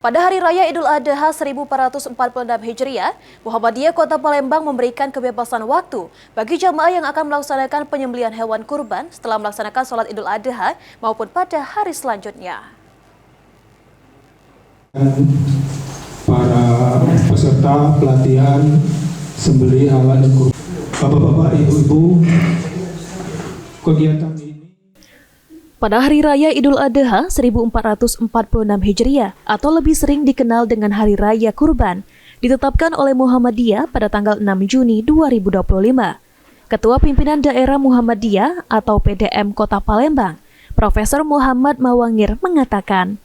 Pada Hari Raya Idul Adha 1446 Hijriah, Muhammadiyah Kota Palembang memberikan kebebasan waktu bagi jamaah yang akan melaksanakan penyembelihan hewan kurban setelah melaksanakan sholat Idul Adha maupun pada hari selanjutnya. Para peserta pelatihan sembelih hewan kurban, Bapak-bapak, Ibu-ibu, kegiatan ini pada Hari Raya Idul Adha 1446 Hijriah atau lebih sering dikenal dengan Hari Raya Kurban, ditetapkan oleh Muhammadiyah pada tanggal 6 Juni 2025. Ketua Pimpinan Daerah Muhammadiyah atau PDM Kota Palembang, Profesor Muhammad Mawangir mengatakan,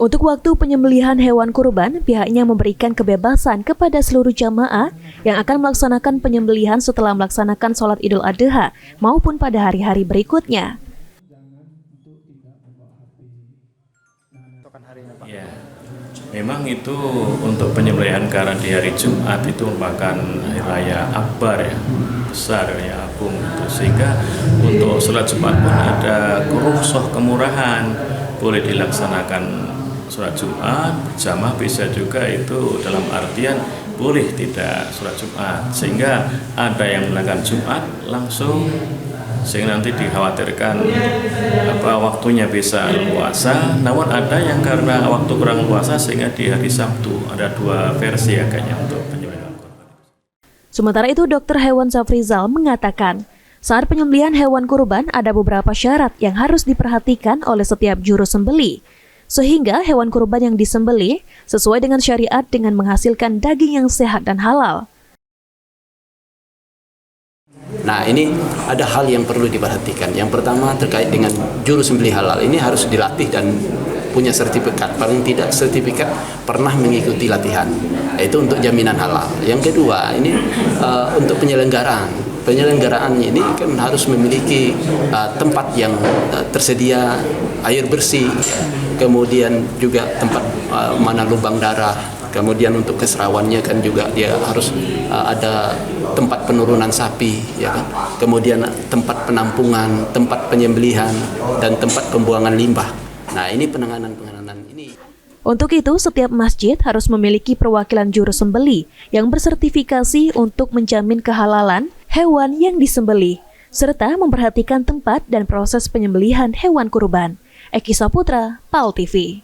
untuk waktu penyembelihan hewan kurban, pihaknya memberikan kebebasan kepada seluruh jamaah yang akan melaksanakan penyembelihan setelah melaksanakan sholat Idul Adha maupun pada hari-hari berikutnya. Ya, memang itu untuk penyembelihan karena di hari Jumat itu merupakan hari raya akbar ya, besar ya, agung itu. Sehingga untuk sholat Jumat pun ada rukhsah kemurahan, boleh dilaksanakan sholat Jumat berjamaah, bisa juga itu dalam artian boleh tidak sholat Jumat, sehingga ada yang melakukan Jumat langsung, sehingga nanti dikhawatirkan waktunya bisa luasa, namun ada yang karena waktu kurang luasa sehingga di hari Sabtu. Ada dua versi agaknya untuk penyembelihan kurban. Sementara itu, Dr. Hewan Safrizal mengatakan, saat penyembelihan hewan kurban ada beberapa syarat yang harus diperhatikan oleh setiap juru sembelih, sehingga hewan kurban yang disembelih sesuai dengan syariat dengan menghasilkan daging yang sehat dan halal. Nah, ini ada hal yang perlu diperhatikan. Yang pertama terkait dengan juru sembelih halal, ini harus dilatih dan punya sertifikat. Paling tidak sertifikat pernah mengikuti latihan. Itu untuk jaminan halal. Yang kedua, ini untuk penyelenggaraan. Penyelenggaraan ini kan harus memiliki tempat yang tersedia air bersih, kemudian juga tempat mana lubang darah. Kemudian untuk keserawannya kan juga dia harus ada tempat penurunan sapi, ya kan? Kemudian tempat penampungan, tempat penyembelihan, dan tempat pembuangan limbah. Nah, ini penanganan ini. Untuk itu, setiap masjid harus memiliki perwakilan juru sembelih yang bersertifikasi untuk menjamin kehalalan hewan yang disembelih, serta memperhatikan tempat dan proses penyembelihan hewan kurban. Eki Saputra, PAL TV.